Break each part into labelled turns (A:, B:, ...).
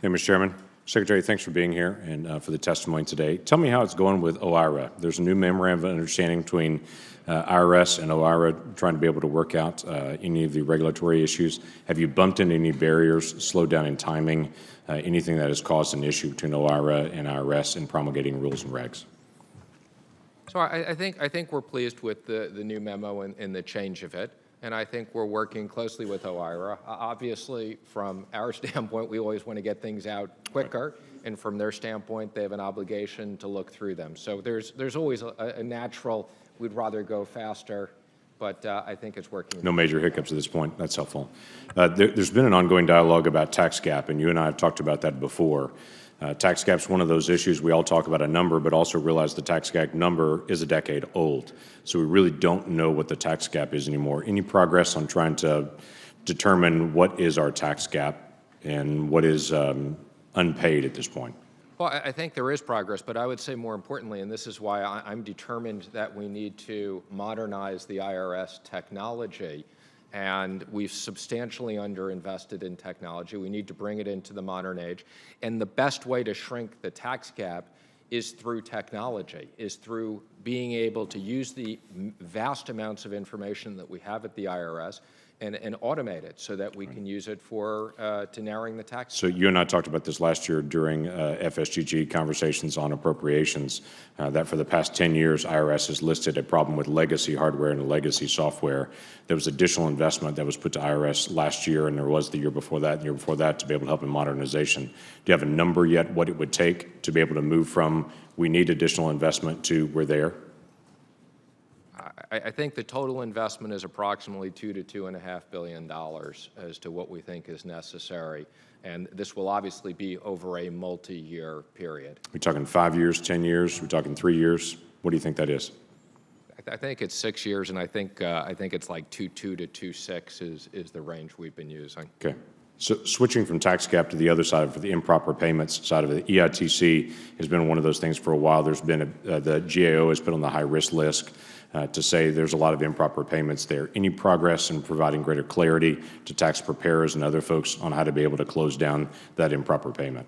A: Hey, Mr. Chairman. Secretary, thanks for being here and for the testimony today. Tell me how it's going with OIRA. There's a new memorandum of understanding between IRS and OIRA trying to be able to work out any of the regulatory issues. Have you bumped into any barriers, slowed down in timing, anything that has caused an issue between OIRA and IRS in promulgating rules and regs?
B: So I think we're pleased with the new memo and the change of it. And I think we're working closely with OIRA. Obviously, from our standpoint, we always want to get things out quicker. And from their standpoint, they have an obligation to look through them. So there's always a natural, we'd rather go faster, but I think it's working.
A: No major hiccups at this point. That's helpful. There's been an ongoing dialogue about tax gap, and you and I have talked about that before. Tax gap's one of those issues. We all talk about a number, but also realize the tax gap number is a decade old. So we really don't know what the tax gap is anymore. Any progress on trying to determine what is our tax gap and what is unpaid at this point?
B: Well, I think there is progress, but I would say more importantly, and this is why I'm determined that we need to modernize the IRS technology. And we've substantially underinvested in technology. We need to bring it into the modern age. And the best way to shrink the tax gap is through technology, is through being able to use the vast amounts of information that we have at the IRS and automate it so that we can use it for to narrowing the tax.
A: So you and I talked about this last year during FSGG conversations on appropriations, that for the past 10 years, IRS has listed a problem with legacy hardware and legacy software. There was additional investment that was put to IRS last year, and there was the year before that and the year before that to be able to help in modernization. Do you have a number yet what it would take to be able to move from we need additional investment to we're there?
B: I think the total investment is approximately $2 to $2.5 billion as to what we think is necessary. And this will obviously be over a multi-year period.
A: We're talking 5 years, 10 years, we're talking 3 years. What do you think that is?
B: I think it's 6 years, and I think it's like 2.2 to 2.6 is the range we've been using.
A: Okay. So switching from tax gap to the other side, for the improper payments side of it, EITC has been one of those things for a while. There's been the GAO has put on the high-risk list to say there's a lot of improper payments there. Any progress in providing greater clarity to tax preparers and other folks on how to be able to close down that improper payment?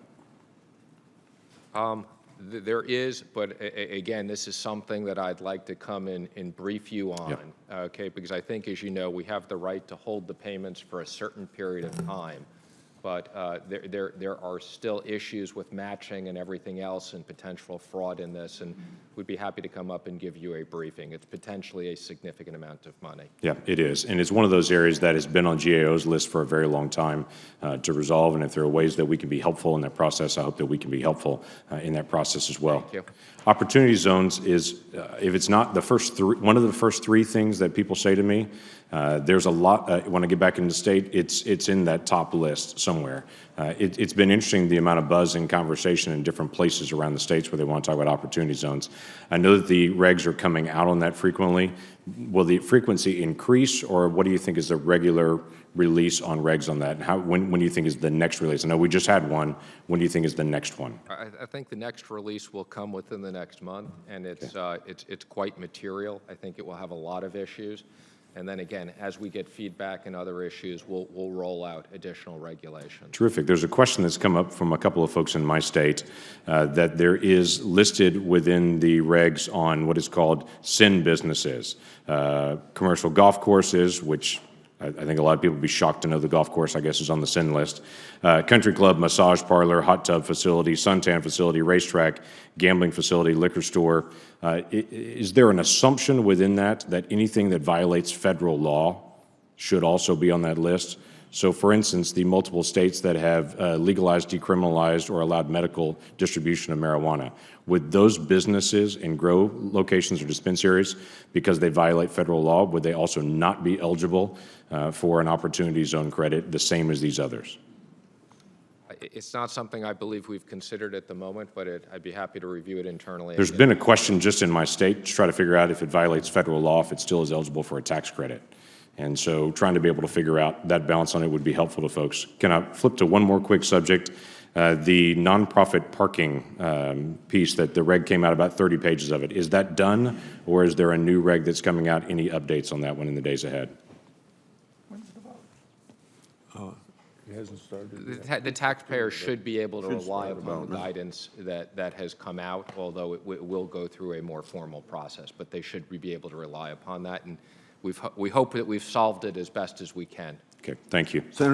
B: There is, but again, this is something that I'd like to come in and brief you on, okay? Because I think, as you know, we have the right to hold the payments for a certain period of time. But there are still issues with matching and everything else and potential fraud in this, and we'd be happy to come up and give you a briefing. It's potentially a significant amount of money.
A: Yeah, it is. And it's one of those areas that has been on GAO's list for a very long time to resolve, and if there are ways that we can be helpful in that process, I hope that we can be helpful in that process as well.
B: Thank you.
A: Opportunity zones is, if it's not the first three, one of the first three things that people say to me, there's a lot, when I get back into the state, it's in that top list somewhere. It's been interesting the amount of buzz and conversation in different places around the states where they want to talk about opportunity zones. I know that the regs are coming out on that frequently. Will the frequency increase, or what do you think is the regular release on regs on that? And when do you think is the next release? I know we just had one. When do you think is the next one?
B: I think the next release will come within the next month, and it's quite material. I think it will have a lot of issues. And then again, as we get feedback and other issues, we'll roll out additional regulations.
A: Terrific. There's a question that's come up from a couple of folks in my state that there is listed within the regs on what is called sin businesses. Commercial golf courses, which I think a lot of people would be shocked to know the golf course, I guess, is on the sin list. Country club, massage parlor, hot tub facility, suntan facility, racetrack, gambling facility, liquor store. Is there an assumption within that anything that violates federal law should also be on that list? So, for instance, the multiple states that have legalized, decriminalized, or allowed medical distribution of marijuana, would those businesses and grow locations or dispensaries, because they violate federal law, would they also not be eligible for an opportunity zone credit the same as these others?
B: It's not something I believe we've considered at the moment, but I'd be happy to review it internally.
A: There's been a question just in my state to try to figure out if it violates federal law, if it still is eligible for a tax credit. And so trying to be able to figure out that balance on it would be helpful to folks. Can I flip to one more quick subject? The nonprofit parking piece that the reg came out, about 30 pages of it. Is that done, or is there a new reg that's coming out? Any updates on that one in the days ahead?
C: When's the vote? hasn't started
B: The,
C: yet.
B: the taxpayer should be able to
C: Should
B: rely
C: start
B: upon the
C: about, right?
B: guidance that has come out, although it will go through a more formal process. But they should be able to rely upon that, and we hope that we've solved it as best as we can.
A: Okay, thank you.
C: Senator